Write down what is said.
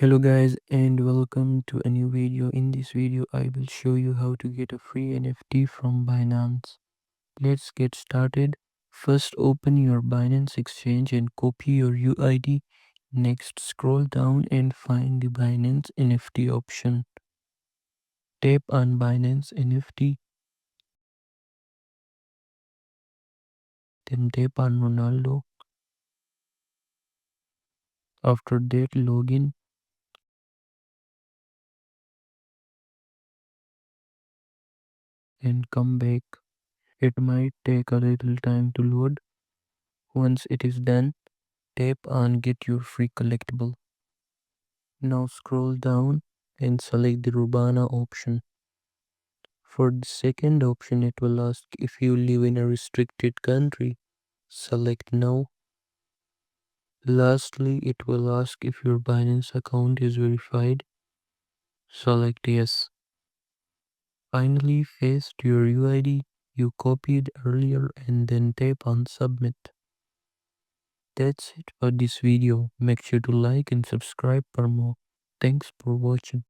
Hello guys and welcome to a new video. In this video I will show you how to get a free NFT from Binance. Let's get started. First open your Binance exchange and copy your UID. Next scroll down and find the Binance NFT option. Tap on Binance NFT, then tap on Ronaldo. After that login and come back. It might take a little time to load. Once it is done, tap on get your free collectible. Now scroll down and select the Rubana option. For the second option, it will ask if you live in a restricted country. Select no. Lastly, it will ask if your Binance account is verified. Select yes. Finally, paste your UID you copied earlier and then tap on submit. That's it for this video. Make sure to like and subscribe for more. Thanks for watching.